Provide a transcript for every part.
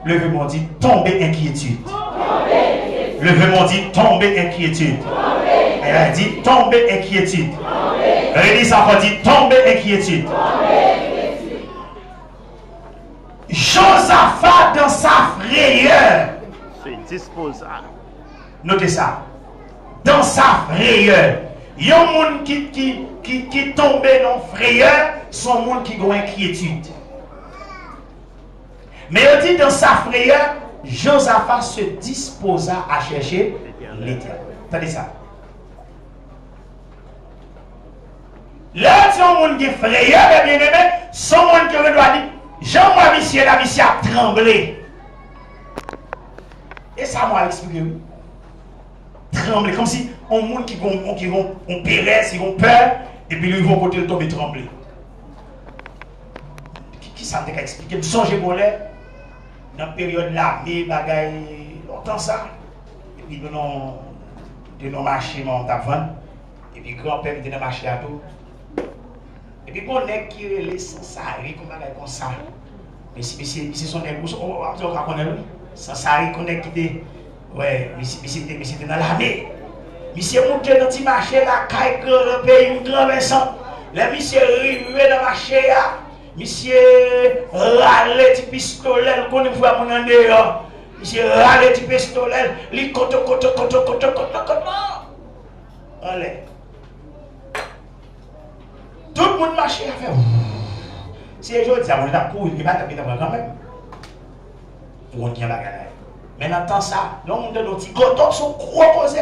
Levez-moi, dit tomber inquiétude. Levez-moi, dit tomber inquiétude. Elle dit tomber inquiétude. Elle dit ça encore, dit tomber inquiétude. Josaphat dans sa frayeur. Notez ça. Dans sa frayeur. Il y a un monde qui tombe dans frayeur, son monde qui a inquiétude. Mais il dit dans sa frayeur, Josaphat se disposa à chercher l'Éternel. Attendez ça. Là, si on monde qui est frayeur, bien aimé, son monde qui doit dire, Jean-moi, monsieur, la monsieur a tremblé. Et ça m'a expliqué. Trembler, comme si on monde qui vont périr, ils vont peur, et puis ils vont côté tomber trembler. Qui ça t'a expliqué? Je songe pour l'air. Dans la période là, mais bagaille longtemps ça. Et puis nous nos marchés mon avant. Et puis grand-père était dans le marché à tout. Et puis on est qui les sans-sari comme ça. Mais si son nègre, on va connaître sans-sari qu'on est quitté. Ouais, mais c'était dans l'armée. Monsieur monté dans le marché là, caille grand pays, un grand Vincent. Les monsieur arrivé dans le marché là. Monsieur râle du pistolet, qu'on voit mon en dehors. Monsieur râle du pistolet, il cote. Allez. Tout le monde marche à faire. Si les gens disent, on a couru, il va taper quand même. On tient la galère. Mais dans temps ça, l'homme de nos petits coton sont gros posés.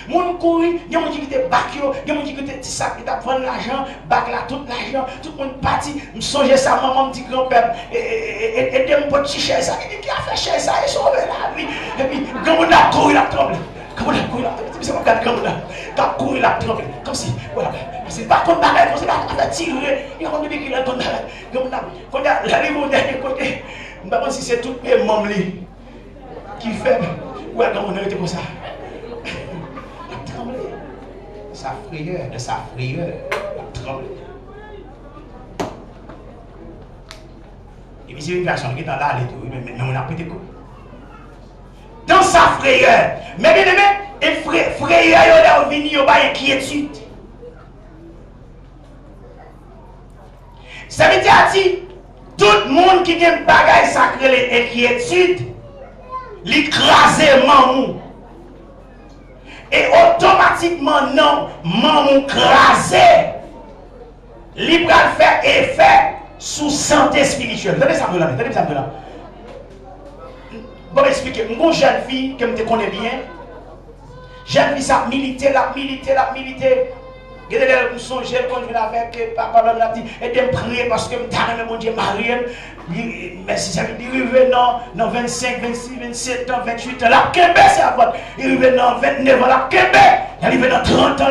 Moun courir, il y a des gens qui étaient bac, il y a des gens qui étaient petits sacs, qui prennent l'argent, bac là, tout l'argent, tout le monde parti. Je songe ça, maman, petit grand-père, et des petits cher ça. Il dit, qui a fait cher ça, il sauve la vie. Et puis, quand on a couru, il a tremblé. Quand on a couru, il a tremblé. C'est comme ça, quand on a couru, il a tremblé. Comme si, voilà. C'est pas comme bagarre, comme ça, il a tiré. Il a rendu qu'il a tombé. Quand on a arrivé au dernier côté, je ne sais pas si c'est tout les membres qui fait. Ouais, quand on a été comme ça. De sa frayeur, tremble. Et puis c'est une personne qui est dans l'allée, mais on a pété quoi. Dans sa frayeur, mais bien aimé, et frayeur, il a venu, il a inquiétude. Ça veut dire, tout le monde qui a une bagaille sacrée, l'inquiétude, l'écraser mamou. Et automatiquement, non, maman crasé, libre à faire effet sous santé spirituelle. Tenez ça de là, tenez ça de là. Bon, expliquer, mon jeune fille, que je connais bien, jeune fille, ça militer. Je me songe quand je avec papa, m'a dit, et de me prier parce que je suis mon Dieu marié. Mais si ça veut dire, il arrive dans 25, 26, 27 ans, 28 ans, la Kembe, c'est à votre. Il arrive dans 29 ans, la Kembe. Il arrive dans 30 ans,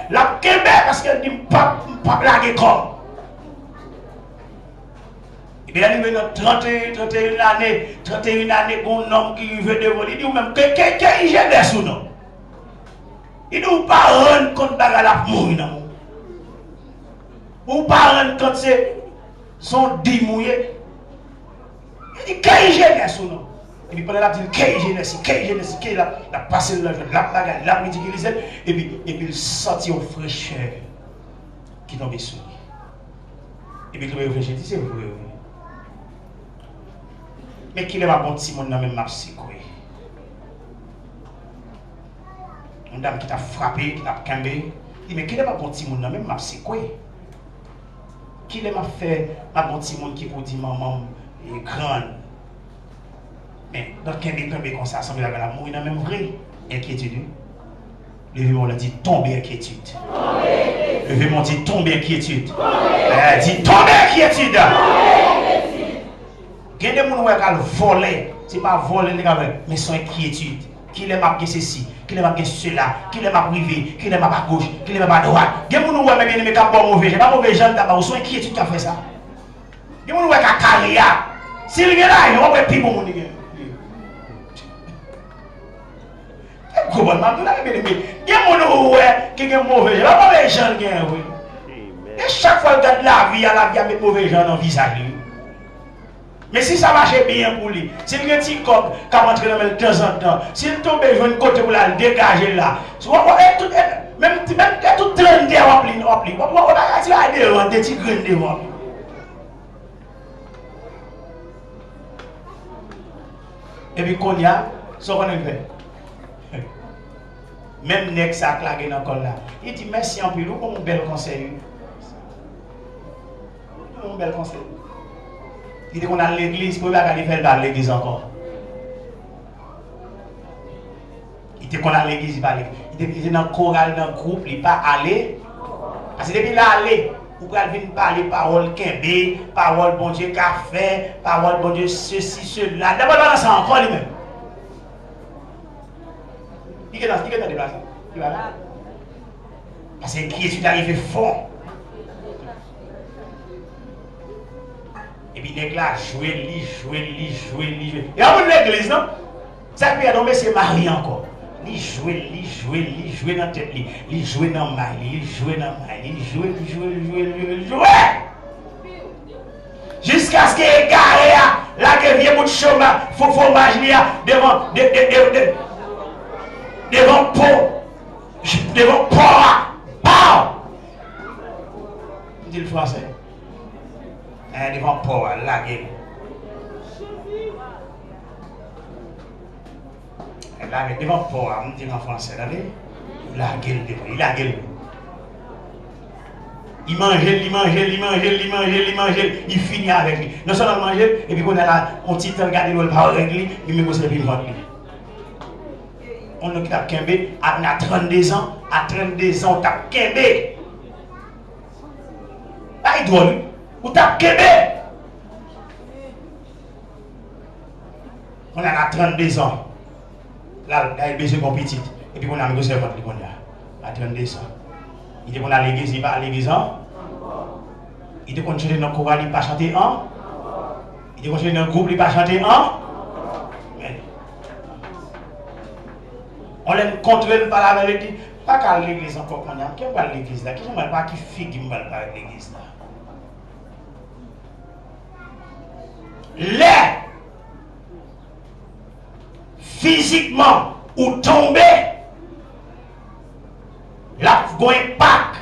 la Kembe, parce qu'elle dit, pas blaguer comme. Il arrive dans 31 années, un homme qui veut dévoiler, il dit, ou même, qu'il jeunesse ou non. Il ne peut pas rendre compte de la mouille. Ou pas rendre compte de son dimouillé. Il dit qu'il jeunesse ou non. Et puis pendant la dit qu'il jeunesse, qu'il a passé le la l'a ridiculisé. Et puis il sortit aux fraîcheurs qui tombent sur lui. Et puis il réfléchit, c'est vrai. Mais qu'il est pas bon si mon nom même marché. Une dame qui t'a frappé, qui t'a cambé. Il dit, mais qui est ma bon petit monde, même ma c'est quoi? Qui est ma fait, ma bon petit monde qui vous dit, maman est grande. Mais dans cambé comme ça, ça me la mouille, il a même vrai inquiétude. Levez-moi, dit, tomber inquiétude. Levez-moi, dit, tomber inquiétude. Dit, tomber inquiétude. Il y a des gens qui volent, ce n'est pas voler, mais son inquiétude. Qui est marqué ceci, qui est marqué cela, qui est marqué privé, qui est marqué à gauche, qui est marqué à droite. Il y a des gens qui ont bien aimé qui ont mauvais. Je n'ai pas mauvais gens d'abord, ils sont inquiétudes qui ont fait ça. Il y a des gens qui ont carrière. S'il y a là, ils vont faire plus bon. Il y a des gens qui ont mauvais gens. Il y a des Mais chaque fois que la vie a mis mauvais gens dans le visage. Mais si ça marche bien pour lui, s'il y a un petit cop qui rentre dans le temps en temps, s'il tombe sur une côté pour la dégager là, même tout 30 heures, on a des petits grains de voix. Et puis, qu'on y a, ce qu'on a fait. Même Nek ça a claqué dans le col là. Il dit merci en plus, pour mon bel conseil. Mon bel conseil. Il dit qu'on a l'église, pour pas aller faire dans l'église encore. Il dit qu'on a l'église, il va aller. Il dit dans le choral, dans le groupe, il pas aller. Parce que depuis là, aller, vous pouvez venir parler parole Kembe, parole bon Dieu café, parole bon Dieu ceci, cela. D'abord, dans ça encore lui-même. Il est dans le déplacement. Il va là. Parce que l'écriture arrive fort. Et puis, les gars, jouer. Et avant l'église, non? Ça peut être c'est Marie encore. Il jouer dans la tête, il jouer dans le mal, il jouer jusqu'à ce qu'il y ait là que vient pour chômage, fromage devant dit le français. Devant pour la gueule. Là, devant pour on dit en français, la gueule, il a gueule. Il mange, il finit avec lui. Non seulement manger, et puis on a là, on tient regarder le parole avec lui, il me pose le vivre avec lui. On a tape Kembe, à 32 ans, on tape Kembe. Là, il doit lui, on tape Kembe. On a 32 ans. Là, il a besoin de petite. Et puis on a négocié avec lui, à 32 ans. Il dit qu'on a l'église, il va à l'église. Il dit qu'on chante dans le chorale, il ne va pas chanter. Il dit qu'on chante dans le groupe, il ne va pas chanter. On l'aime contrôler par la vérité. Pas qu'à l'église encore, qui va à l'église là? Qui ne va pas qui figue qui va à l'église là? Les physiquement ou tomber, la go impact,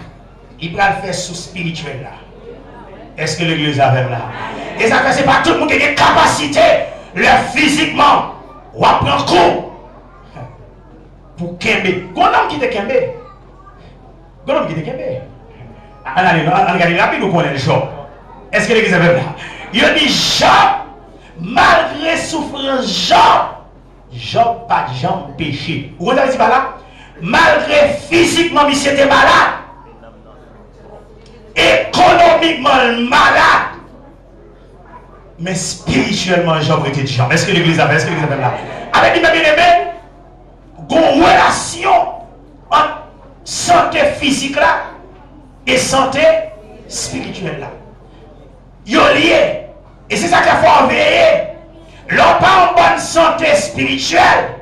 il va le faire sous spirituel là. Est-ce que l'église a même là? Et ça fait c'est pas tout le monde qui a des capacités, le physiquement, ou à prendre coup pour Kembe. Gon homme qui te Kembe. Gon homme qui te Kembe. On regarde la Bible ou connaît le Job. Est-ce que l'église a même là? Il dit Job, malgré souffrance, Job pas de jambes péché. Vous comprenez ce là? Malgré physiquement, il était malade, économiquement malade, mais spirituellement, Job était de jambes. Est-ce que l'église a fait? Est-ce que l'église a fait là? Avec lui, bien aimé, une relation entre santé physique là et santé spirituelle là. Ils sont liés. Et c'est ça qu'il faut veiller. L'on pas en bonne santé spirituelle,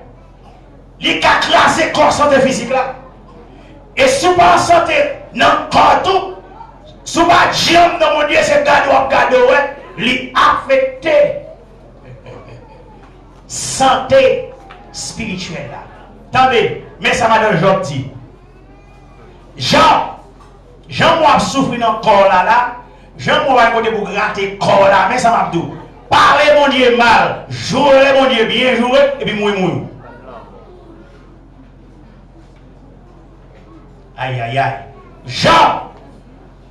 il a classé comme santé physique là. Et si vous pas en santé dans le corps tout, si vous pas jambe dans mon Dieu, c'est gado, il affecté santé spirituelle là. Attendez, mais ça m'a donné Job dit. Jean moi souffre dans le corps là, Jean moi va côté pour gratter le corps là, mais ça m'a dit. Parlez mon Dieu mal, jouez mon Dieu bien joué, et puis mouille. Aïe. Jean,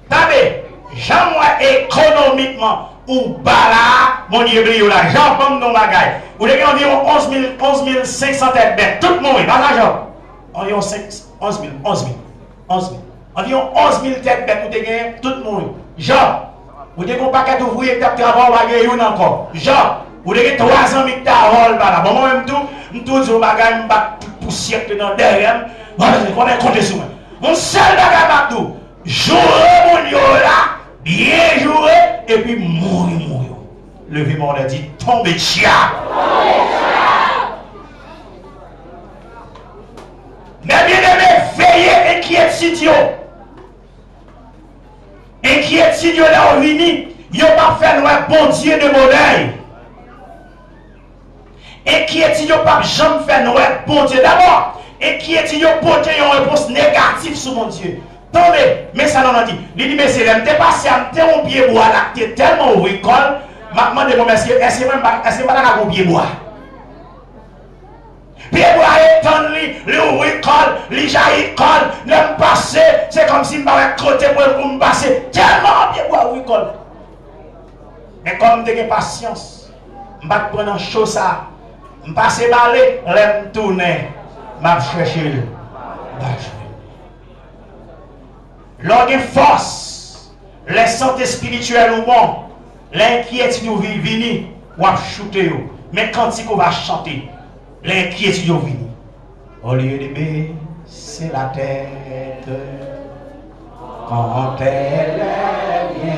moi économiquement, ou bala, mon Dieu brio là, Jean comme nos bagailles. Vous avez environ 11 500 têtes bêtes, tout le monde, pas l'argent. Environ 11 000. Environ 11 000 têtes bêtes, vous avez tout le monde. Jean. Vous avez un paquet d'ouvriers qui travaillent, vous avez encore. Genre, vous avez 3 ans qui travaillent là. Bon, moi-même, je suis un bagage, je suis poussière dans derrière. Je compte sur moi. Mon seul bagage, je jouer mon là, bien jouer, et puis mourir. Levez mon dit, tombez chia. Mais bien aimé, veillez, inquiète, sitio. Inquiétude là au vini, yo pas fait loin bon Dieu de monnaie. Inquiétude yo pas jamais fait loin bon Dieu d'abord. Inquiétude yo porter une réponse négative sur mon Dieu. Attendez, mais ça non dit. Il dit mais c'est là, m'était passé à m'était un pied bois là, t'es tellement au école, m'a demandé mon monsieur, est-ce que pas un pied bois? Pied bois étant le école, les jaillit école, ne passer, c'est comme si m'avait côté pour me passer. Tellement pied bois au école. Mais comme de patience, m'pas prendre chose ça, m'passer balai, l'aime tourner, m'a chercher le. L'orgue force, les santé spirituelle ou bon, l'inquiétude ou vini, ou à shooter. Mais quand il va chanter, l'inquiétude ou vini. Au lieu de baisser la tête, quand elle est bien,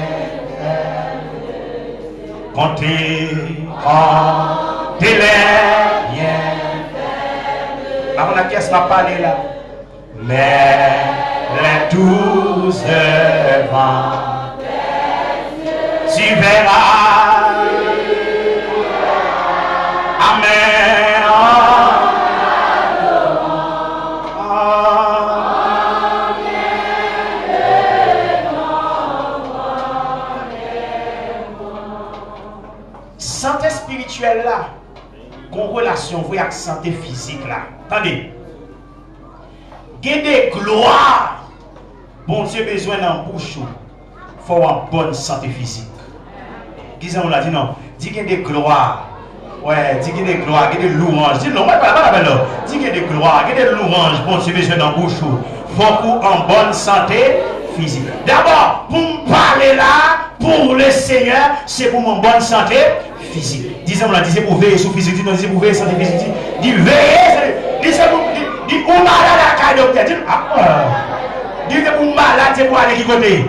quand elle est bien. La pièce m'a parlé là. Mais les 12 vents, tu verras. Amen. Santé spirituelle là, qu'on relation avec santé physique là. Attendez. Il y a des gloires. Bon Dieu besoin d'un bouche. Il faut une bonne santé physique. Disons, on l'a dit non. Dis qu'il y a des gloires. Ouais, dis qu'il y a des gloires, il y a des louanges. Dis non, pas dis qu'il y a des gloires, il y a des louanges. Bon Dieu besoin d'un bouche. Il faut une bonne santé physique. D'abord, pour me parler là, pour le Seigneur, c'est pour mon bonne santé physique. Disons, on l'a dit, c'est pour veiller sur physique. Dis pour veiller sur santé physique. Dis veiller, dis c'est pour. Dis ou malade à la caille docteur. Dis pour malade, c'est pour aller qui côté.